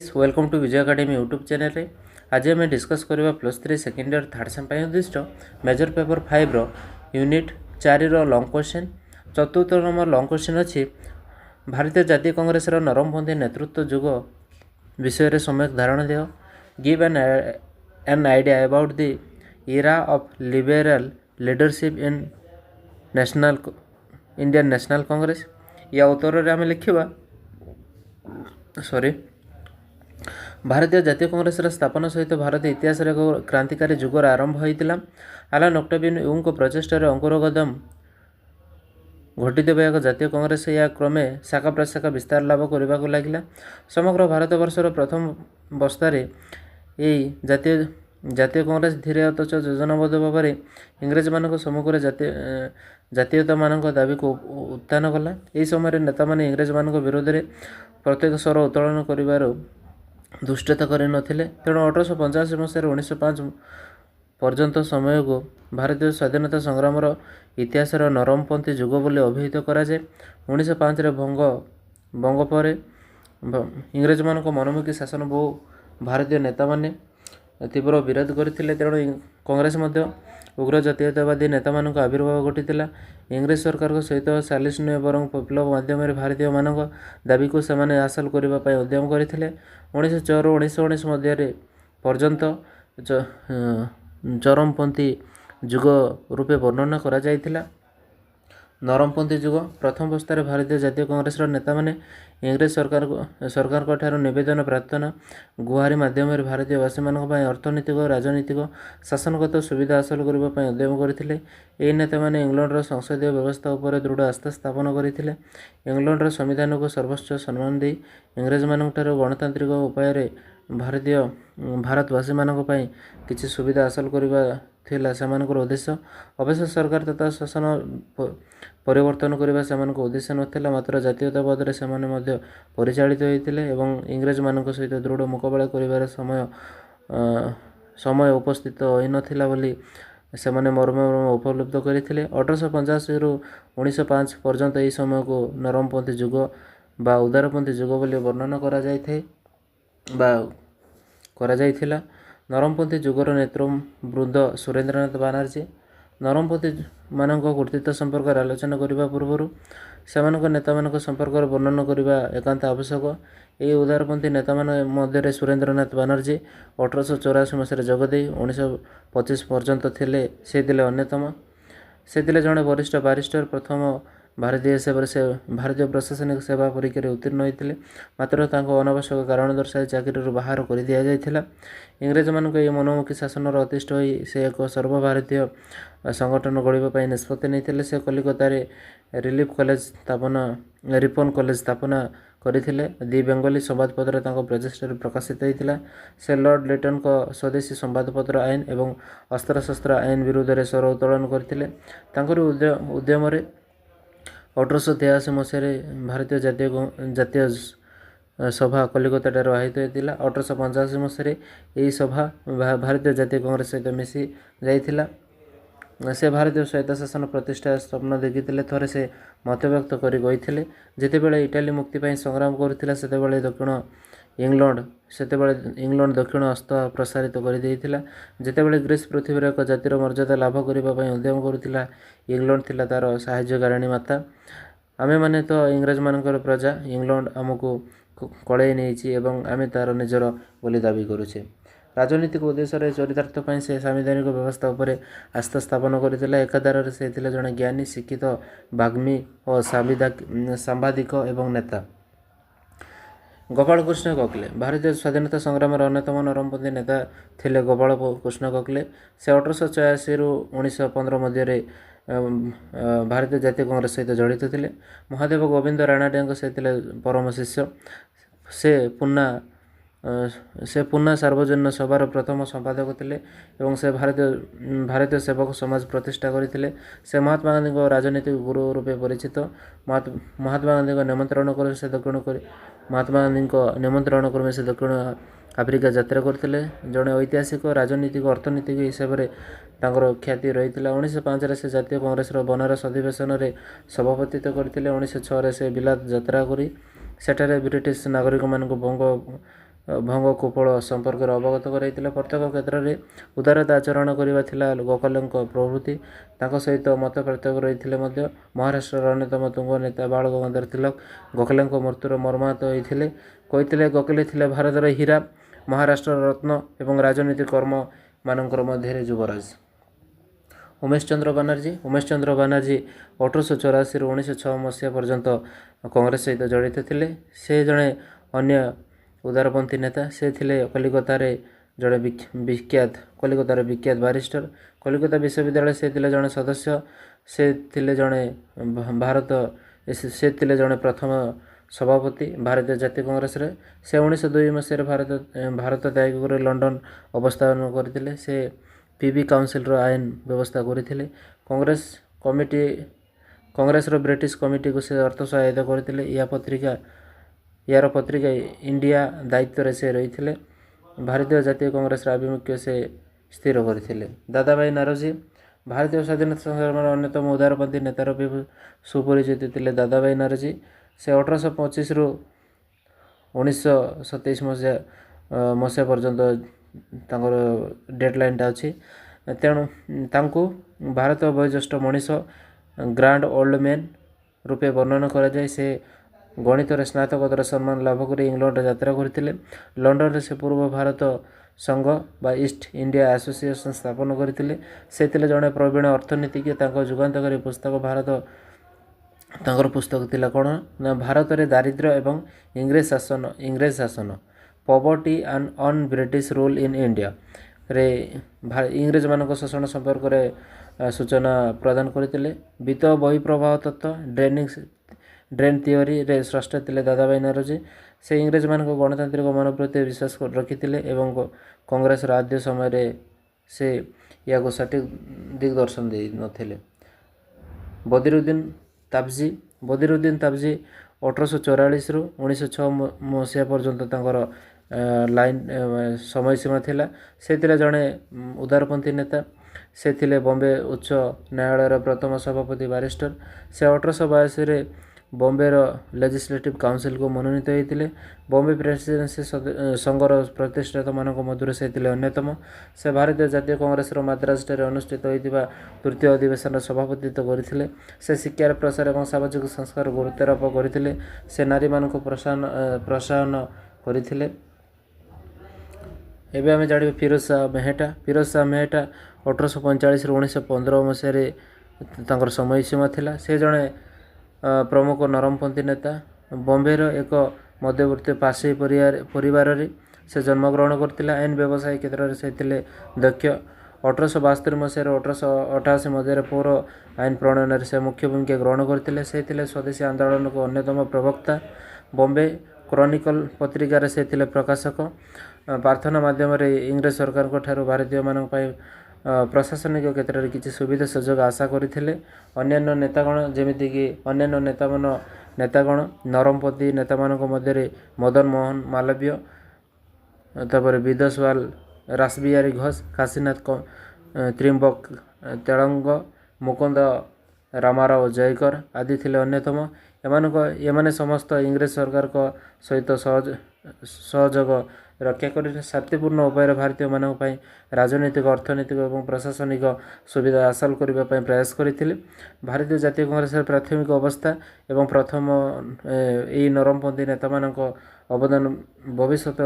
Welcome to Vijay academy YouTube channel रे आज आम डिस्कस करवा +3 सेकेंड इयर थर्ड सेम उद्दिष्ट major paper 5 unit 4 long question चतुर्थ नंबर लॉन्ग क्वेश्चन अच्छी भारतीय जातीय कांग्रेस नरमपंथी नेतृत्व जुग विषय सम्यक धारणा दियो give an idea about the era of liberal leadership in national Indian national Congress या उत्तर में आम लिखा भारतीय जातीय कांग्रेस स्थापना सहित भारत इतिहास एक क्रांतिकारी जुगर आरंभ होता आलान ऑक्टेवियन यूंग प्रचेष्टार अंकुरगदम घटिवा एक जातीय कांग्रेस या क्रमे शाखा प्रशाखा विस्तार लाभ करने को लगिला समग्र भारतवर्षर प्रथम अवस्था जातीय जातीय कांग्रेस धीरे अथच योजनाबद्ध भाव में इंग्रेज मान सम्मुखें जातीयता मान दाबी को उत्थान कला यह समय नेता मैंने इंग्रेज मान विरोध में प्रत्येक स्वर उत्तोलन कर दुष्टता कर नथिले तेणु 1885 मसीह 1905 पर्यंत समय को भारतीय स्वाधीनता संग्राम इतिहास नरमपंथी जुग बोली अभिहित कराए 1905 बंग पर इंग्रेज मान मनमुखी शासन बहु भारतीय नेता माने तीव्र विरोध करते तेणु कांग्रेस उग्र जातीयतावादी नेता मान आविर्भाव घटी इंग्रेज सरकार सहित सालिस नुहे बर विप्लव माध्यम भारतीय मान दाबी को सेमाने हासिल करने उद्यम करते 1904 1919 मध्य पर्यंत चरमपंथी जुग रूपे वर्णना करा जायथिला नरमपंथी जुग प्रथम अवस्था भारतीय जातीय कांग्रेस नेता माने इंग्रेज सरकार ठारू निवेदन प्रार्थना गुहारी माध्यम भारतीयवासी अर्थनैतिक राजनीतिक शासनगत सुविधा हासिल करने उद्यम करते यह नेता माने इंग्लैंडर संसदीय व्यवस्था उपर दृढ़ आस्था स्थापन करते इंग्लैंडर संविधान को सर्वोच्च सम्मान दे इंग्रेज मान गणतांत्रिक उपाय भारतवासी मान किसी सुविधा हासिल करवा उद्देश्य अवश्य सरकार तथा शासन परिवर्तन करने से उद्देश्य नाला मात्र जातीयतावाद से परिचालित होते इंग्रेज मान सहित दृढ़ मुकाबला कर समय उपस्थित हो नाला बोली से मर्म उपलब्ध करते 1885 रु 1905 पर्यंत यह समय को नरमपंथी जुग बा उदारपंथी जुग बोली वर्णना करा जायथिला नरमपंथी जुगर नेतृवृंद सुरेंद्रनाथ बानर्जी नरमपंथी मान कृतित्व संपर्क आलोचना करने पूर्व से नेता मान संपर्क वर्णन करने एकांत आवश्यक यही उदारपंथी नेता मध्य सुरेंद्रनाथ बानर्जी 1884 मसीह जगदे 1925 पर्यंत थे से अन्यतम से जड़े वरिष्ठ बारिस्टर प्रथम भारतीय सेवा से भारतीय प्रशासनिक सेवा परीक्षा उत्तीर्ण होते मात्र अनावश्यक कारण दर्शाई चाकरी बाहर कर दि जाइथिला इंग्रेज मान मनमुखी शासन अतिष्ठ हो से एक सर्वभारतीय संगठन गढ़ाई निष्पत्ति नहीं से कलिकता रिलीफ कॉलेज स्थापना रिपन कॉलेज स्थापना करथिले दि बेंगली संवादपत्र प्रचेष्टा प्रकाशित होता से लॉर्ड लिटन को स्वदेशी संवादपत्र आईन एवं अस्त्रशस्त्र आईन विरुद्ध में स्वर उत्तोलन करते उद्यम 1883 मसीह भारतीय जातीय सभा कलिकता आयोजित होता 1885 मसीह यही सभा भारतीय जातीय कांग्रेस सहित मिसी जाइथिला से भारतीय स्वायत्त शासन प्रतिष्ठा स्वप्न देखी थोड़े से मतव्यक्त कर गई जितेबाला इटाली मुक्ति संग्राम करुला से दक्षिण इंग्लैंड दक्षिण हस्त प्रसारित कर जितेबाला ग्रीस पृथ्वी एक जातिर मर्यादा लाभ करने उद्यम करुला इंग्लैंड थिला तार साहाय्यकारिणी माता आमे माने तो इंग्रेज मानकर प्रजा इंग्लैंड आमको कड़े नहीं आमे तार निजर बोली दाबी करुचे राजनीतिक उद्देश्य चरितार्थ से संवैधानिक व्यवस्था उपर आस्था स्थापन करथिला एकाधार से जड़े ज्ञानी शिक्षित बाग्मी और सांबादिक एवं नेता गोपाल कृष्ण गोखले भारतीय स्वाधीनता संग्राम अन्यतम नरमपंथी नेता थिले गोपाल कृष्ण गोखले से 1884 रु 1915 मध्य भारतीय जातीय कांग्रेस सहित जड़ित थे महादेव गोविंद राणाडे से परम शिष्य से पुना सार्वजनिक सभार प्रथम संपादक थे से भारतीय सेवक समाज प्रतिष्ठा करते से महात्मा गांधी राजनीतिक गुरु रूपे परिचित महात्मा गांधी निमंत्रण कर से महात्मा गांधी निमंत्रण क्रमे से दक्षिण आफ्रिका यात्रा करते जड़े ऐतिहासिक राजनीतिक अर्थनीतिक हिसाब से ख्याति रही 1905 से जातीय कांग्रेस बनारस अधिवेशन में सभापतित्व करते 1906 से बिलात यात्रा कर सेठारे ब्रिटिश नागरिक मान बंग ଭଙ୍ଗ କୁପଳ ସମ୍ପର୍କରେ ଅବଗତ କରାଇଥିଲେ। ପ୍ରତ୍ୟେକ କ୍ଷେତ୍ରରେ ଉଦାରତା ଆଚରଣ କରିବା ଥିଲା ଗୋଖଲେଙ୍କ ପ୍ରବୃତ୍ତି। ତାଙ୍କ ସହିତ ମତ ପାର୍ଥକ୍ୟ ରହିଥିଲେ ମଧ୍ୟ ମହାରାଷ୍ଟ୍ରର ଅନ୍ୟତମ ତୁଙ୍ଗ ନେତା ବାଳ ଗଙ୍ଗାଧର ତିଲକ ଗୋଖଲେଙ୍କ ମୃତ୍ୟୁର ମର୍ମାହତ ହୋଇଥିଲେ। କହିଥିଲେ, ଗୋଖଲେ ଥିଲେ ଭାରତର ହୀରା, ମହାରାଷ୍ଟ୍ରର ରତ୍ନ ଏବଂ ରାଜନୀତି କର୍ମମାନଙ୍କର ମଧ୍ୟରେ ଯୁବରାଜ। ଉମେଶ ଚନ୍ଦ୍ର ବାନାର୍ଜୀ 1884ରୁ 1906 ମସିହା ପର୍ଯ୍ୟନ୍ତ କଂଗ୍ରେସ ସହିତ ଜଡ଼ିତ ଥିଲେ। ସେ ଜଣେ ଅନ୍ୟ ଉଦାରପନ୍ଥୀ ନେତା। ସେ ଥିଲେ କଲିକତାରେ ବିଖ୍ୟାତ ବାରିଷ୍ଟର। କଲିକତା ବିଶ୍ୱବିଦ୍ୟାଳୟରେ ସେ ଥିଲେ ଜଣେ ସଦସ୍ୟ। ସେ ଥିଲେ ଜଣେ ପ୍ରଥମ ସଭାପତି ଭାରତୀୟ ଜାତୀୟ କଂଗ୍ରେସରେ। ସେ 1902 ମସିହାରେ ଭାରତ ତ୍ୟାଗ କରି ଲଣ୍ଡନ ଅବସ୍ଥାନ କରିଥିଲେ। ସେ ପିବି କାଉନସିଲର ଆଇନ ବ୍ୟବସ୍ଥା କରିଥିଲେ। କଂଗ୍ରେସର ବ୍ରିଟିଶ କମିଟିକୁ ସେ ଅର୍ଥ ସହାୟତା କରିଥିଲେ। ୟାର ପତ୍ରିକା ଇଣ୍ଡିଆ ଦାୟିତ୍ୱରେ ସେ ରହିଥିଲେ। ଭାରତୀୟ ଜାତୀୟ କଂଗ୍ରେସର ଆଭିମୁଖ୍ୟ ସେ ସ୍ଥିର କରିଥିଲେ। ଦାଦାଭାଇ ନାରୋଜୀ ଭାରତୀୟ ସ୍ୱାଧୀନତା ସଂଗ୍ରାମର ଅନ୍ୟତମ ଉଦାରପନ୍ଥୀ ନେତା ରୂପେ ସୁପରିଚିତ ଥିଲେ। ଦାଦାଭାଇ ନାରୋଜୀ ସେ 1825ରୁ 1927 ମସିହା ପର୍ଯ୍ୟନ୍ତ ତାଙ୍କର ଡେଡଲାଇନ୍ଟା ଅଛି। ତେଣୁ ତାଙ୍କୁ ଭାରତ ବୟୋଜ୍ୟେଷ୍ଠ ମଣିଷ ଗ୍ରାଣ୍ଡ ଓଲ୍ଡ ମ୍ୟାନ୍ ରୂପେ ବର୍ଣ୍ଣନା କରାଯାଏ। ସେ ଗଣିତରେ ସ୍ନାତକୋତ୍ତର ସମ୍ମାନ ଲାଭ କରି ଇଂଲଣ୍ଡ ଯାତ୍ରା କରିଥିଲେ। ଲଣ୍ଡନରେ ସେ ପୂର୍ବ ଭାରତ ସଂଘ ବା ଇଷ୍ଟ ଇଣ୍ଡିଆ ଆସୋସିଏସନ୍ ସ୍ଥାପନ କରିଥିଲେ। ସେ ଥିଲେ ଜଣେ ପ୍ରବୀଣ ଅର୍ଥନୀତିଜ୍ଞ। ତାଙ୍କ ଯୁଗାନ୍ତକାରୀ ତାଙ୍କର ପୁସ୍ତକ ଥିଲା କ'ଣ ନା ଭାରତରେ ଦାରିଦ୍ର୍ୟ ଏବଂ ଇଂରେଜ ଶାସନ poverty and on British rule in India ରେ ଇଂରେଜମାନଙ୍କ ଶୋଷଣ ସମ୍ପର୍କରେ ସୂଚନା ପ୍ରଦାନ କରିଥିଲେ। ବିତ ବହି ପ୍ରବାହ ତତ୍ତ୍ୱ ଡ୍ରେନ୍ ଥିଓରିରେ ସ୍ରଷ୍ଟା ଥିଲେ ଦାଦାଭାଇ ନାରୋଜୀ। ସେ ଇଂରେଜମାନଙ୍କ ଗଣତାନ୍ତ୍ରିକ ମନୋବୃତ୍ତି ବିଶ୍ୱାସ ରଖିଥିଲେ ଏବଂ କଂଗ୍ରେସର ଆଦ୍ୟ ସମୟରେ ସେ ଏହାକୁ ସଠିକ୍ ଦିଗଦର୍ଶନ ଦେଇନଥିଲେ। ବଦିରୁଦ୍ଦିନ ତାବଜୀ 1844ରୁ 1906 ମସିହା ପର୍ଯ୍ୟନ୍ତ ତାଙ୍କର ସମୟସୀମା ଥିଲା। ସେ ଥିଲେ ଜଣେ ଉଦାରପନ୍ଥୀ ନେତା। ସେ ଥିଲେ ବମ୍ବେ ଉଚ୍ଚ ନ୍ୟାୟାଳୟର ପ୍ରଥମ ସଭାପତି ବାରିଷ୍ଟର। ସେ 1882ରେ ବମ୍ବେର ଲେଜିସ୍ଲେଟିଭ୍ କାଉନସିଲକୁ ମନୋନୀତ ହୋଇଥିଲେ। ବମ୍ବେ ପ୍ରେସିଡେନ୍ସି ସଂଘର ପ୍ରତିଷ୍ଠାତାମାନଙ୍କ ମଧ୍ୟରୁ ସେ ଥିଲେ ଅନ୍ୟତମ। ସେ ଭାରତୀୟ ଜାତୀୟ କଂଗ୍ରେସର ମାଦ୍ରାଜଠାରେ ଅନୁଷ୍ଠିତ ହୋଇଥିବା ତୃତୀୟ ଅଧିବେଶନର ସଭାପତିତ୍ୱ କରିଥିଲେ। ସେ ଶିକ୍ଷାର ପ୍ରସାର ଏବଂ ସାମାଜିକ ସଂସ୍କାର ଗୁରୁତ୍ୱାରୋପ କରିଥିଲେ। ସେ ନାରୀମାନଙ୍କୁ ପ୍ରୋତ୍ସାହନ କରିଥିଲେ। ଏବେ ଆମେ ଜାଣିବା ଫିରୋଜ ଶାହ ମେହେଟ୍ଟା 1845ରୁ 1915 ମସିହାରେ ତାଙ୍କର ସମୟସୀମା ଥିଲା। ସେ ଜଣେ ପ୍ରମୁଖ ନରମପନ୍ଥୀ ନେତା। ବମ୍ବେର ଏକ ମଧ୍ୟବର୍ତ୍ତୀ ପାର୍ସୀ ପରିବାରରେ ସେ ଜନ୍ମଗ୍ରହଣ କରିଥିଲେ। ଆଇନ ବ୍ୟବସାୟ କ୍ଷେତ୍ରରେ ସେ ଥିଲେ ଦକ୍ଷ। 1872 ମସିହାରୁ 1888 ମସିହାରେ ପୌର ଆଇନ ପ୍ରଣୟନରେ ସେ ମୁଖ୍ୟ ଭୂମିକା ଗ୍ରହଣ କରିଥିଲେ। ସେ ଥିଲେ ସ୍ୱଦେଶୀ ଆନ୍ଦୋଳନର ଅନ୍ୟତମ ପ୍ରବକ୍ତା। ବମ୍ବେ କ୍ରନିକଲ ପତ୍ରିକାରେ ସେ ଥିଲେ ପ୍ରକାଶକ। ପ୍ରାର୍ଥନା ମାଧ୍ୟମରେ ଇଂରେଜ ସରକାରଙ୍କ ଠାରୁ ଭାରତୀୟମାନଙ୍କ ପାଇଁ ପ୍ରଶାସନିକ କ୍ଷେତ୍ରରେ କିଛି ସୁବିଧା ସୁଯୋଗ ଆଶା କରିଥିଲେ। ଅନ୍ୟାନ୍ୟ ନେତାଗଣ ନରମପନ୍ଥୀ ନେତାମାନଙ୍କ ମଧ୍ୟରେ ମଦନ ମୋହନ ମାଲବୀୟ, ତାପରେ ବିଦୋଶୱାଲ ରାସବିହାରୀ ଘୋଷ, କାଶୀନାଥ ତ୍ରିମ୍ବକ ତେଲଙ୍ଗ, ମୁକୁନ୍ଦ ରାମାରାଓ ଜୟକର ଆଦି ଥିଲେ ଅନ୍ୟତମ। ଏମାନେ ସମସ୍ତ ଇଂରେଜ ସରକାରଙ୍କ ସହିତ ସହଯୋଗ ରକ୍ଷା କରି ଶାନ୍ତିପୂର୍ଣ୍ଣ ଉପାୟରେ ଭାରତୀୟମାନଙ୍କ ପାଇଁ ରାଜନୈତିକ, ଅର୍ଥନୈତିକ ଏବଂ ପ୍ରଶାସନିକ ସୁବିଧା ହାସଲ କରିବା ପାଇଁ ପ୍ରୟାସ କରିଥିଲେ। ଭାରତୀୟ ଜାତୀୟ କଂଗ୍ରେସର ପ୍ରାଥମିକ ଅବସ୍ଥା ଏବଂ ପ୍ରଥମ ଏହି ନରମପନ୍ଥୀ ନେତାମାନଙ୍କ ଅବଦାନ ଭବିଷ୍ୟତ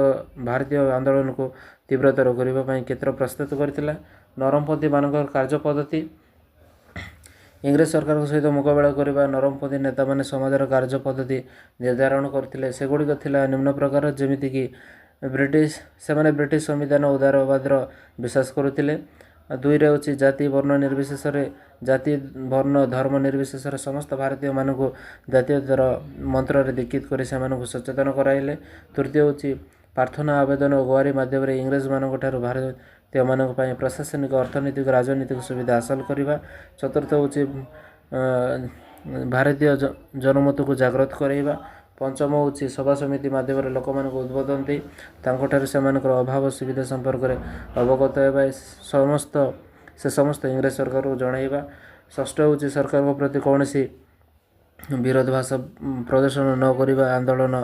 ଭାରତୀୟ ଆନ୍ଦୋଳନକୁ ତୀବ୍ରତର କରିବା ପାଇଁ କ୍ଷେତ୍ର ପ୍ରସ୍ତୁତ କରିଥିଲା। ନରମପନ୍ଥୀମାନଙ୍କର କାର୍ଯ୍ୟ ପଦ୍ଧତି ଇଂରେଜ ସରକାରଙ୍କ ସହିତ ମୁକାବିଲା କରିବା ନରମପନ୍ଥୀ ନେତାମାନେ ସମାଜର କାର୍ଯ୍ୟ ପଦ୍ଧତି ନିର୍ଦ୍ଧାରଣ କରିଥିଲେ। ସେଗୁଡ଼ିକ ଥିଲା ନିମ୍ନ ପ୍ରକାର, ଯେମିତିକି ସେମାନେ ବ୍ରିଟିଶ ସମ୍ବିଧାନ ଉଦାରବାଦର ବିଶ୍ୱାସ କରୁଥିଲେ। 2ରେ ହେଉଛି ଜାତି ବର୍ଣ୍ଣ ଧର୍ମ ନିର୍ବିଶେଷରେ ସମସ୍ତ ଭାରତୀୟମାନଙ୍କୁ ଜାତୀୟତାର ମନ୍ତ୍ରରେ ଦୀକ୍ଷିତ କରି ସେମାନଙ୍କୁ ସଚେତନ କରାଇଲେ। 3ୟ ହେଉଛି ପ୍ରାର୍ଥନା ଆବେଦନ ଓ ଗୁହାରୀ ମାଧ୍ୟମରେ ଇଂରେଜମାନଙ୍କଠାରୁ ଭାରତୀୟମାନଙ୍କ ପାଇଁ ପ୍ରଶାସନିକ, ଅର୍ଥନୈତିକ, ରାଜନୈତିକ ସୁବିଧା ହାସଲ କରିବା। 4ର୍ଥ ହେଉଛି ଭାରତୀୟ ଜନମତକୁ ଜାଗ୍ରତ କରାଇବା। 5ମ ହେଉଛି ସଭା ସମିତି ମାଧ୍ୟମରେ ଲୋକମାନଙ୍କୁ ଉଦ୍ବୋଧନ ଦେଇ ତାଙ୍କଠାରୁ ସେମାନଙ୍କର ଅଭାବ ସୁବିଧା ସମ୍ପର୍କରେ ଅବଗତ ହେବା। ସେ ସମସ୍ତ ଇଂରେଜ ସରକାରକୁ ଜଣାଇବା। 6ଠ ହେଉଛି ସରକାରଙ୍କ ପ୍ରତି କୌଣସି ବିରୋଧାଭାସ ପ୍ରଦର୍ଶନ ନ କରିବା, ଆନ୍ଦୋଳନ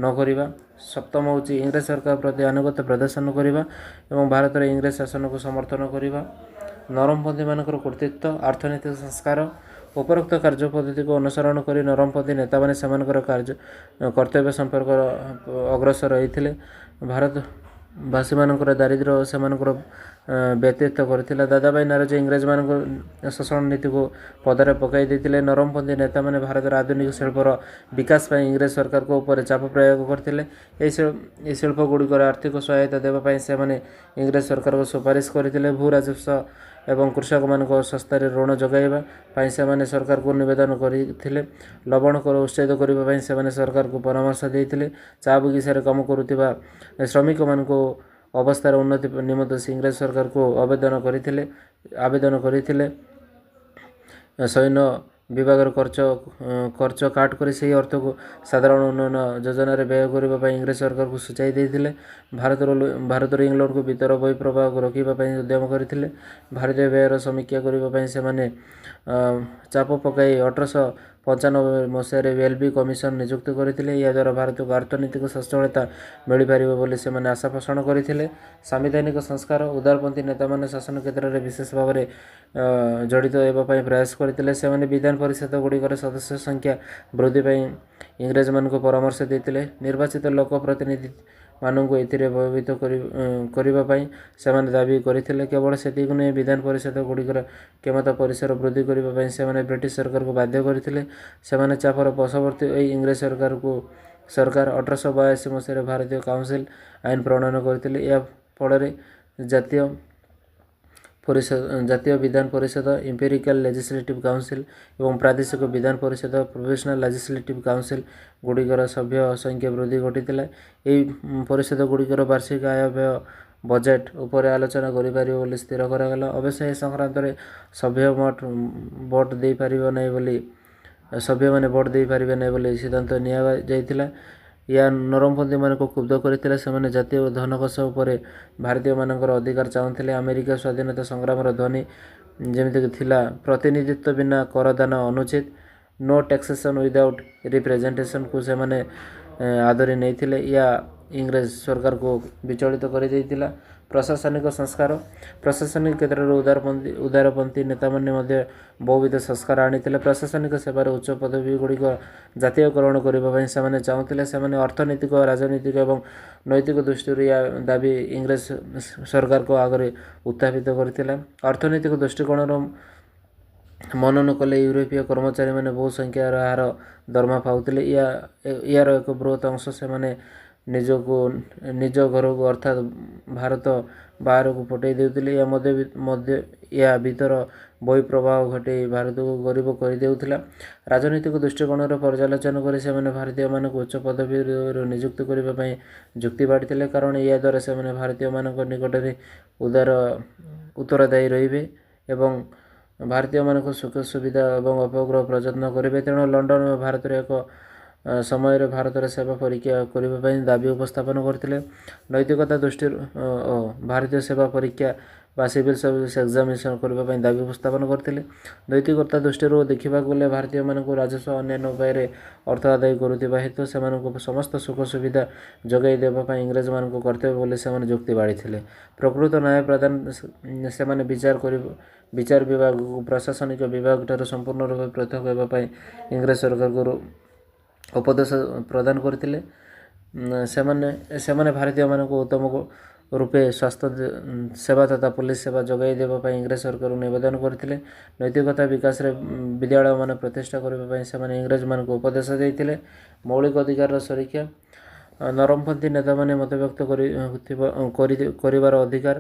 न କରିବା। ସପ୍ତମ ହେଉଛି ଇଂରେଜ ସରକାର ପ୍ରତି ଆନୁଗତ୍ୟ ପ୍ରଦର୍ଶନ କରିବା ଏବଂ ଭାରତରେ ଇଂରେଜ ଶାସନକୁ ସମର୍ଥନ କରିବା। ନରମପନ୍ଥୀମାନଙ୍କର କର୍ତ୍ତୃତ୍ୱ ଅର୍ଥନୈତିକ ସଂସ୍କାର ଉପରୋକ୍ତ କାର୍ଯ୍ୟ ପଦ୍ଧତିକୁ ଅନୁସରଣ କରି ନରମପନ୍ଥୀ ନେତାମାନେ ସେମାନଙ୍କର କର୍ତ୍ତବ୍ୟ ସମ୍ପର୍କ ଅଗ୍ରସର ହୋଇଥିଲେ। ଭାରତବାସୀମାନଙ୍କର ଦାରିଦ୍ର୍ୟ ଓ ସେମାନଙ୍କର ବ୍ୟତୀତ କରିଥିଲା। ଦାଦାଭାଇ ନାରୋଜୀ ଇଂରେଜମାନଙ୍କ ଶୋଷଣ ନୀତିକୁ ପଦାରେ ପକାଇ ଦେଇଥିଲେ। ନରମପନ୍ଥୀ ନେତାମାନେ ଭାରତର ଆଧୁନିକ ଶିଳ୍ପର ବିକାଶ ପାଇଁ ଇଂରେଜ ସରକାରଙ୍କ ଉପରେ ଚାପ ପ୍ରୟୋଗ କରିଥିଲେ। ଏହି ଶିଳ୍ପଗୁଡ଼ିକର ଆର୍ଥିକ ସହାୟତା ଦେବା ପାଇଁ ସେମାନେ ଇଂରେଜ ସରକାରଙ୍କୁ ସୁପାରିଶ କରିଥିଲେ। ଭୂ ରାଜସ୍ୱ ଏବଂ କୃଷକମାନଙ୍କୁ ଶସ୍ତାରେ ଋଣ ଯୋଗାଇବା ପାଇଁ ସେମାନେ ସରକାରଙ୍କୁ ନିବେଦନ କରିଥିଲେ। ଲବଣ କର ଉଚ୍ଛେଦ କରିବା ପାଇଁ ସେମାନେ ସରକାରଙ୍କୁ ପରାମର୍ଶ ଦେଇଥିଲେ। ଚା ବଗିଚାରେ କାମ କରୁଥିବା ଶ୍ରମିକମାନଙ୍କୁ ଅବସ୍ଥାର ଉନ୍ନତି ନିମନ୍ତେ ଇଂରେଜ ସରକାରକୁ ଆବେଦନ କରିଥିଲେ। ସୈନ୍ୟ ବିଭାଗର ଖର୍ଚ୍ଚ କାଟ କରି ସେହି ଅର୍ଥକୁ ସାଧାରଣ ଉନ୍ନୟନ ଯୋଜନାରେ ବ୍ୟୟ କରିବା ପାଇଁ ଇଂରେଜ ସରକାରକୁ ସୂଚାଇ ଦେଇଥିଲେ। ଭାରତରୁ ଇଂଲଣ୍ଡକୁ ଭିତର ବହିଃପ୍ରବାହକୁ ରୋକିବା ପାଇଁ ଉଦ୍ୟମ କରିଥିଲେ। ଭାରତୀୟ ବ୍ୟୟର ସମୀକ୍ଷା କରିବା ପାଇଁ ସେମାନେ ଚାପ ପକାଇ 1895 ମସିହାରେ ୱେଲବି କମିଶନ ନିଯୁକ୍ତ କରିଥିଲେ। ଏହାଦ୍ୱାରା ଭାରତକୁ ଅର୍ଥନୈତିକ ସଚ୍ଛଳତା ମିଳିପାରିବ ବୋଲି ସେମାନେ ଆଶା ପୋଷଣ କରିଥିଲେ। ସାମ୍ବିଧାନିକ ସଂସ୍କାର ଉଦାରପନ୍ଥୀ ନେତାମାନେ ଶାସନ କ୍ଷେତ୍ରରେ ବିଶେଷ ଭାବରେ ଜଡ଼ିତ ହେବା ପାଇଁ ପ୍ରୟାସ କରିଥିଲେ। ସେମାନେ ବିଧାନ ପରିଷଦ ଗୁଡ଼ିକର ସଦସ୍ୟ ସଂଖ୍ୟା ବୃଦ୍ଧି ପାଇଁ ଇଂରେଜମାନଙ୍କୁ ପରାମର୍ଶ ଦେଇଥିଲେ। ନିର୍ବାଚିତ ଲୋକ ପ୍ରତିନିଧିମାନଙ୍କୁ ଏଥିରେ ଭୟଭୀତ କରିବା ପାଇଁ ସେମାନେ ଦାବି କରିଥିଲେ। କେବଳ ସେତିକି ନୁହେଁ, ବିଧାନ ପରିଷଦ ଗୁଡ଼ିକର କ୍ଷମତା ପରିସର ବୃଦ୍ଧି କରିବା ପାଇଁ ସେମାନେ ବ୍ରିଟିଶ ସରକାରକୁ ବାଧ୍ୟ କରିଥିଲେ। ସେମାନେ ଚାପର ବଶବର୍ତ୍ତୀ ହୋଇ ଇଂରେଜ ସରକାର 1882 ମସିହାରେ ଭାରତୀୟ କାଉନସିଲ ଆଇନ ପ୍ରଣୟନ କରିଥିଲେ। ଏହା ଫଳରେ ଜାତୀୟ ବିଧାନ ପରିଷଦ, ଇମ୍ପେରିକାଲ ଲେଜିସ୍ଲେଟିଭ କାଉନସିଲ ଏବଂ ପ୍ରାଦେଶିକ ବିଧାନ ପରିଷଦ, ପ୍ରୋଭିନ୍ସିଆଲ ଲେଜିସ୍ଲେଟିଭ କାଉନସିଲ ଗୁଡ଼ିକର ସଭ୍ୟ ସଂଖ୍ୟା ବୃଦ୍ଧି ଘଟିଥିଲା। ଏହି ପରିଷଦ ଗୁଡ଼ିକର ବାର୍ଷିକ ଆୟ ବ୍ୟୟ ବଜେଟ୍ ଉପରେ ଆଲୋଚନା କରିପାରିବ ବୋଲି ସ୍ଥିର କରାଗଲା। ଅବଶ୍ୟ ଏ ସଂକ୍ରାନ୍ତରେ ସଭ୍ୟମାନେ ଭୋଟ ଦେଇପାରିବେ ନାହିଁ ବୋଲି ସିଦ୍ଧାନ୍ତ ନିଆଯାଇଥିଲା। ଏହା ନରମପନ୍ଥୀମାନଙ୍କୁ କ୍ଷୁବ୍ଧ କରିଥିଲା। ସେମାନେ ଜାତୀୟ ଧନକୋଷ ଉପରେ ଭାରତୀୟମାନଙ୍କର ଅଧିକାର ଚାହୁଁଥିଲେ। ଆମେରିକା ସ୍ୱାଧୀନତା ସଂଗ୍ରାମର ଧ୍ୱନି ଯେମିତିକି ଥିଲା ପ୍ରତିନିଧିତ୍ୱ ବିନା କରଦାନ ଅନୁଚିତ, ନୋ ଟ୍ୟାକ୍ସେସନ୍ ୱିଦାଉଟ୍ ରିପ୍ରେଜେଣ୍ଟେସନକୁ ସେମାନେ ଆଦରି ନେଇଥିଲେ। ଏହା ଇଂରେଜ ସରକାରକୁ ବିଚଳିତ କରିଦେଇଥିଲା। ପ୍ରଶାସନିକ ସଂସ୍କାର ପ୍ରଶାସନିକ କ୍ଷେତ୍ରରେ ଉଦାରପନ୍ଥୀ ନେତାମାନେ ମଧ୍ୟ ବହୁବିଧ ସଂସ୍କାର ଆଣିଥିଲେ। ପ୍ରଶାସନିକ ସେବାର ଉଚ୍ଚ ପଦବୀଗୁଡ଼ିକ ଜାତୀୟକରଣ କରିବା ପାଇଁ ସେମାନେ ଚାହୁଁଥିଲେ। ସେମାନେ ଅର୍ଥନୈତିକ, ରାଜନୈତିକ ଏବଂ ନୈତିକ ଦୃଷ୍ଟିରୁ ଏହା ଦାବି ଇଂରେଜ ସରକାରଙ୍କ ଆଗରେ ଉତ୍ଥାପିତ କରିଥିଲା। ଅର୍ଥନୈତିକ ଦୃଷ୍ଟିକୋଣରୁ ମନନ କଲେ ୟୁରୋପୀୟ କର୍ମଚାରୀମାନେ ବହୁ ସଂଖ୍ୟାର ହାର ଦରମା ପାଉଥିଲେ। ଏହାର ଏକ ବୃହତ ଅଂଶ ସେମାନେ ନିଜ ଘରକୁ ଅର୍ଥାତ୍ ଭାରତ ବାହାରକୁ ପଠାଇ ଦେଉଥିଲେ। ଏହା ଭିତର ବହିଃପ୍ରବାହ ଘଟାଇ ଭାରତକୁ ଗରିବ କରିଦେଉଥିଲା। ରାଜନୈତିକ ଦୃଷ୍ଟିକୋଣରୁ ପର୍ଯ୍ୟାଲୋଚନା କରି ସେମାନେ ଭାରତୀୟମାନଙ୍କୁ ଉଚ୍ଚ ପଦବୀରେ ନିଯୁକ୍ତ କରିବା ପାଇଁ ଯୁକ୍ତି ବାଢ଼ିଥିଲେ, କାରଣ ଏହାଦ୍ୱାରା ସେମାନେ ଭାରତୀୟମାନଙ୍କ ନିକଟରେ ଉତ୍ତରଦାୟୀ ରହିବେ ଏବଂ ଭାରତୀୟମାନଙ୍କ ସୁଖ ସୁବିଧା ଏବଂ ଉପଗ୍ରହ ପ୍ରଯତ୍ନ କରିବେ। ତେଣୁ ଲଣ୍ଡନ ଭାରତରେ ଏକ ସମୟରେ ଭାରତର ସେବା ପରୀକ୍ଷା କରିବା ପାଇଁ ଦାବି ଉପସ୍ଥାପନ କରିଥିଲେ। ନୈତିକତା ଦୃଷ୍ଟିରୁ ଭାରତୀୟ ସେବା ପରୀକ୍ଷା ବା ସିଭିଲ ସର୍ଭିସ ଏକ୍ଜାମିନେସନ କରିବା ପାଇଁ ଦାବି ଉପସ୍ଥାପନ କରିଥିଲେ। ନୈତିକତା ଦୃଷ୍ଟିରୁ ଦେଖିବାକୁ ଗଲେ ଭାରତୀୟମାନଙ୍କୁ ରାଜସ୍ୱ ଅନ୍ୟାନ୍ୟ ଉପାୟରେ ଅର୍ଥ ଆଦାୟ କରୁଥିବା ହେତୁ ସେମାନଙ୍କୁ ସମସ୍ତ ସୁଖ ସୁବିଧା ଯୋଗାଇ ଦେବା ପାଇଁ ଇଂରେଜମାନଙ୍କ କର୍ତ୍ତବ୍ୟ ବୋଲି ସେମାନେ ଯୁକ୍ତି ବାଢ଼ିଥିଲେ। ପ୍ରକୃତ ନ୍ୟାୟ ପ୍ରଦାନ ସେମାନେ ବିଚାର ବିଭାଗକୁ ପ୍ରଶାସନିକ ବିଭାଗଠାରୁ ସମ୍ପୂର୍ଣ୍ଣ ରୂପେ ପୃଥକ ହେବା ପାଇଁ ଇଂରେଜ ସରକାରଙ୍କୁ ଉପଦେଶ ପ୍ରଦାନ କରିଥିଲେ। ସେମାନେ ଭାରତୀୟମାନଙ୍କୁ ଉତ୍ତମ ରୂପେ ସ୍ୱାସ୍ଥ୍ୟ ସେବା ତଥା ପୋଲିସ ସେବା ଯୋଗାଇ ଦେବା ପାଇଁ ଇଂରେଜ ସରକାରଙ୍କୁ ନିବେଦନ କରିଥିଲେ। ନୈତିକତା ବିକାଶରେ ବିଦ୍ୟାଳୟମାନ ପ୍ରତିଷ୍ଠା କରିବା ପାଇଁ ସେମାନେ ଇଂରେଜମାନଙ୍କୁ ଉପଦେଶ ଦେଇଥିଲେ। ମୌଳିକ ଅଧିକାରର ସୁରକ୍ଷା ନରମପନ୍ଥୀ ନେତାମାନେ ମତବ୍ୟକ୍ତ କରିବାର ଅଧିକାର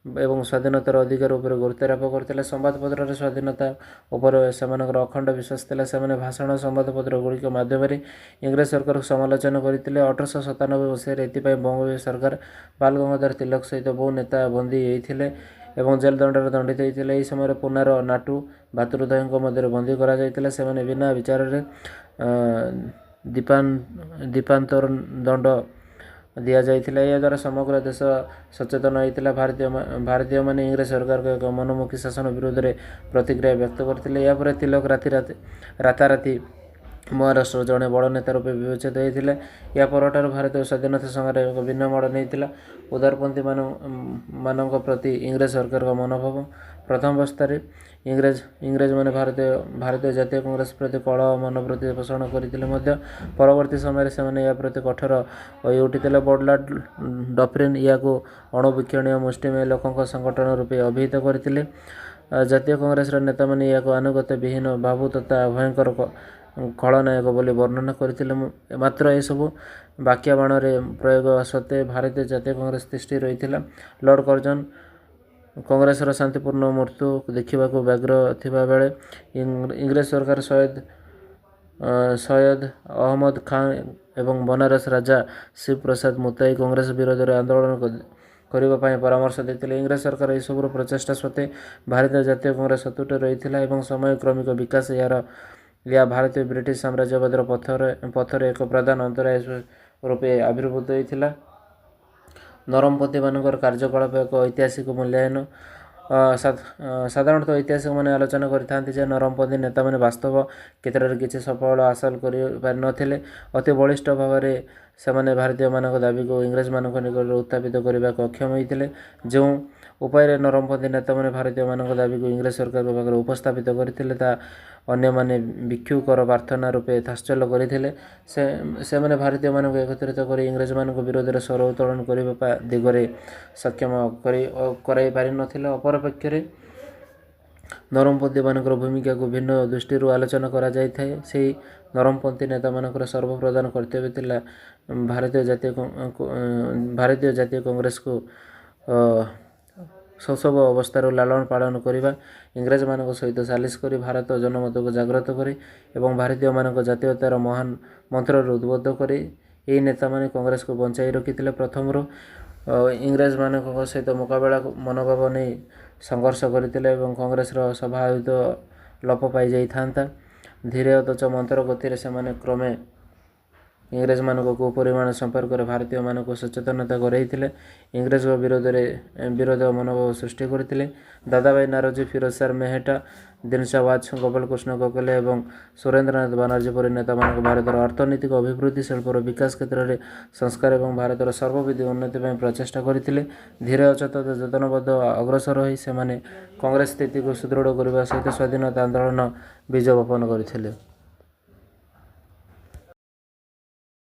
ଏବଂ ସ୍ୱାଧୀନତାର ଅଧିକାର ଉପରେ ଗୁରୁତ୍ୱାରୋପ କରିଥିଲେ। ସମ୍ବାଦପତ୍ରର ସ୍ୱାଧୀନତା ଉପରେ ସେମାନଙ୍କର ଅଖଣ୍ଡ ବିଶ୍ୱାସ ଥିଲା। ସେମାନେ ଭାଷଣ ସମ୍ବାଦପତ୍ର ଗୁଡ଼ିକ ମାଧ୍ୟମରେ ଇଂରେଜ ସରକାରକୁ ସମାଲୋଚନା କରିଥିଲେ। 1897 ମସିହାରେ ଏଥିପାଇଁ ବଙ୍ଗୋପସାଗର ସରକାର ବାଲ ଗଙ୍ଗାଧର ତିଲକ ସହିତ ବହୁ ନେତା ବନ୍ଦୀ ହୋଇଥିଲେ ଏବଂ ଜେଲ ଦଣ୍ଡରେ ଦଣ୍ଡିତ ହୋଇଥିଲେ। ଏହି ସମୟରେ ପୁନାର ନାଟୁ ଭାତୃଦ୍ୱୟଙ୍କ ମଧ୍ୟରେ ବନ୍ଦୀ କରାଯାଇଥିଲା। ସେମାନେ ବିନା ବିଚାରରେ ଦ୍ୱୀପାନ୍ତର ଦଣ୍ଡ ଦିଆଯାଇଥିଲା। ଏହାଦ୍ୱାରା ସମଗ୍ର ଦେଶ ସଚେତନ ହୋଇଥିଲା। ଭାରତୀୟମାନେ ଇଂରେଜ ସରକାରଙ୍କ ଏକ ମନୋମୁଖୀ ଶାସନ ବିରୋଧରେ ପ୍ରତିକ୍ରିୟା ବ୍ୟକ୍ତ କରିଥିଲେ। ଏହାପରେ ତିଲକ ରାତାରାତି ମହାରାଷ୍ଟ୍ରର ଜଣେ ବଡ଼ ନେତା ରୂପେ ବିବେଚିତ ହୋଇଥିଲେ। ଏହା ପରଠାରୁ ଭାରତୀୟ ସ୍ୱାଧୀନତା ସଂଗ୍ରାମରେ ଏକ ଭିନ୍ନ ମୋଡ଼ ନେଇଥିଲା। ଉଦାରପନ୍ଥୀ ମାନଙ୍କ ପ୍ରତି ଇଂରେଜ ସରକାରଙ୍କ ମନୋଭାବ। ପ୍ରଥମ ଅବସ୍ଥାରେ ଇଂରେଜମାନେ ଭାରତୀୟ ଜାତୀୟ କଂଗ୍ରେସ ପ୍ରତି କଳହ ଓ ମନୋବୃତ୍ତି ପୋଷଣ କରିଥିଲେ ମଧ୍ୟ ପରବର୍ତ୍ତୀ ସମୟରେ ସେମାନେ ଏହା ପ୍ରତି କଠୋର ହୋଇଉଠିଥିଲେ। ବର୍ଲାର୍ଡ ଡଫରିନ୍ ଏହାକୁ ଅଣୁବୀକ୍ଷଣୀୟ ମୁଷ୍ଟିମେୟ ଲୋକଙ୍କ ସଂଗଠନ ରୂପେ ଅଭିହିତ କରିଥିଲେ। ଜାତୀୟ କଂଗ୍ରେସର ନେତାମାନେ ଏହାକୁ ଆନୁଗତ୍ୟ ବିହୀନ ବାବୁ ତଥା ଭୟଙ୍କର ଖଳନାୟକ ବୋଲି ବର୍ଣ୍ଣନା କରିଥିଲେ। ମାତ୍ର ଏସବୁ ବାକ୍ୟବାଣର ପ୍ରୟୋଗ ସତ୍ତ୍ୱେ ଭାରତୀୟ ଜାତୀୟ କଂଗ୍ରେସ ତିଷ୍ଠି ରହିଥିଲା। ଲର୍ଡ କର୍ଜନ କଂଗ୍ରେସର ଶାନ୍ତିପୂର୍ଣ୍ଣ ମୃତ୍ୟୁ ଦେଖିବାକୁ ବ୍ୟଗ୍ର ଥିବାବେଳେ ଇଂରେଜ ସରକାର ସୟଦ ଅହମଦ ଖାଁ ଏବଂ ବନାରସ ରାଜା ଶିବ ପ୍ରସାଦ ମୁତାଇ କଂଗ୍ରେସ ବିରୋଧରେ ଆନ୍ଦୋଳନ କରିବା ପାଇଁ ପରାମର୍ଶ ଦେଇଥିଲେ। ଇଂରେଜ ସରକାର ଏସବୁର ପ୍ରଚେଷ୍ଟା ସତ୍ତ୍ୱେ ଭାରତୀୟ ଜାତୀୟ କଂଗ୍ରେସ ଅତୁଟ ରହିଥିଲା ଏବଂ ସମୟକ୍ରମିକ ବିକାଶ ଏହା ଭାରତୀୟ ବ୍ରିଟିଶ ସାମ୍ରାଜ୍ୟବାଦର ପଥରେ ଏକ ପ୍ରଧାନ ଅନ୍ତରାୟ ରୂପେ ଆବିର୍ଭୂତ ହୋଇଥିଲା। ନରମପନ୍ଥୀମାନଙ୍କର କାର୍ଯ୍ୟକଳାପ ଏକ ଐତିହାସିକ ମୂଲ୍ୟାୟନ। ସାଧାରଣତଃ ଐତିହାସିକମାନେ ଆଲୋଚନା କରିଥାନ୍ତି ଯେ ନରମପନ୍ଥୀ ନେତାମାନେ ବାସ୍ତବ କ୍ଷେତ୍ରରେ କିଛି ସଫଳତା ହାସଲ କରିପାରିନଥିଲେ। ଅତି ବଳିଷ୍ଠ ଭାବରେ ସେମାନେ ଭାରତୀୟମାନଙ୍କ ଦାବିକୁ ଇଂରେଜମାନଙ୍କ ନିକଟରେ ଉତ୍ଥାପିତ କରିବାକୁ ଅକ୍ଷମ ହୋଇଥିଲେ। ଯେଉଁ ଉପାୟରେ ନରମପନ୍ଥୀ ନେତାମାନେ ଭାରତୀୟମାନଙ୍କ ଦାବିକୁ ଇଂରେଜ ସରକାରଙ୍କ ପାଖରେ ଉପସ୍ଥାପିତ କରିଥିଲେ ତାହା ଅନ୍ୟମାନେ ଭିକ୍ଷୁକର ପ୍ରାର୍ଥନା ରୂପେ ତାତ୍ସଲ୍ୟ କରିଥିଲେ। ସେମାନେ ଭାରତୀୟମାନଙ୍କୁ ଏକତ୍ରିତ କରି ଇଂରେଜମାନଙ୍କ ବିରୋଧରେ ସ୍ୱର ଉତ୍ତୋଳନ କରିବା ଦିଗରେ ସକ୍ଷମ କରାଇ ପାରିନଥିଲେ। ଅପରପକ୍ଷରେ ନରମପନ୍ଥୀମାନଙ୍କର ଭୂମିକାକୁ ଭିନ୍ନ ଦୃଷ୍ଟିରୁ ଆଲୋଚନା କରାଯାଇଥାଏ। ସେହି ନରମପନ୍ଥୀ ନେତାମାନଙ୍କର ସର୍ବପ୍ରଧାନ କର୍ତ୍ତବ୍ୟ ଥିଲା ଭାରତୀୟ ଜାତୀୟ କଂଗ୍ରେସକୁ ଶୈଶବ ଅବସ୍ଥାରୁ ଲାଳନ ପାଳନ କରିବା, ଇଂରେଜମାନଙ୍କ ସହିତ ସାଲିସ କରି ଭାରତ ଜନମତକୁ ଜାଗ୍ରତ କରି ଏବଂ ଭାରତୀୟମାନଙ୍କ ଜାତୀୟତାର ମହାନ ମନ୍ତ୍ରରେ ଉଦ୍ବୁଦ୍ଧ କରି ଏହି ନେତାମାନେ କଂଗ୍ରେସକୁ ବଞ୍ଚାଇ ରଖିଥିଲେ। ପ୍ରଥମରୁ ଇଂରେଜମାନଙ୍କ ସହିତ ମୁକାବିଳା ମନୋଭାବ ନେଇ ସଂଘର୍ଷ କରିଥିଲେ ଏବଂ କଂଗ୍ରେସର ସଭାଆୟୁଧ ଲୋପ ପାଇଯାଇଥାନ୍ତା। ଧୀରେ ଅଥଚ ମନ୍ଥର ଗତିରେ ସେମାନେ କ୍ରମେ ଇଂରେଜମାନଙ୍କ କୁପରିମାଣ ସମ୍ପର୍କରେ ଭାରତୀୟମାନଙ୍କୁ ସଚେତନତା କରାଇଥିଲେ। ଇଂରେଜଙ୍କ ବିରୋଧ ମନୋଭାବ ସୃଷ୍ଟି କରିଥିଲେ। ଦାଦାଭାଇ ନାରୋଜୀ, ଫିରୋଜ ଶାହ ମେହେଟ୍ଟା, ଦିନଶାହ ୱାଜ, ଗୋପାଳ କୃଷ୍ଣ ଗୋଖଲେ ଏବଂ ସୁରେନ୍ଦ୍ରନାଥ ବାନାର୍ଜୀ ପରି ନେତାମାନଙ୍କୁ ଭାରତର ଅର୍ଥନୈତିକ ଅଭିବୃଦ୍ଧି, ଶିଳ୍ପର ବିକାଶ କ୍ଷେତ୍ରରେ ସଂସ୍କାର ଏବଂ ଭାରତର ସର୍ବବିଧ ଉନ୍ନତି ପାଇଁ ପ୍ରଚେଷ୍ଟା କରିଥିଲେ। ଧୀରେ ଅଥଚ ଯତ୍ନବଦ୍ଧ ଅଗ୍ରସର ହୋଇ ସେମାନେ କଂଗ୍ରେସ ସ୍ଥିତିକୁ ସୁଦୃଢ଼ କରିବା ସହିତ ସ୍ୱାଧୀନତା ଆନ୍ଦୋଳନ ବୀଜ ବପନ କରିଥିଲେ।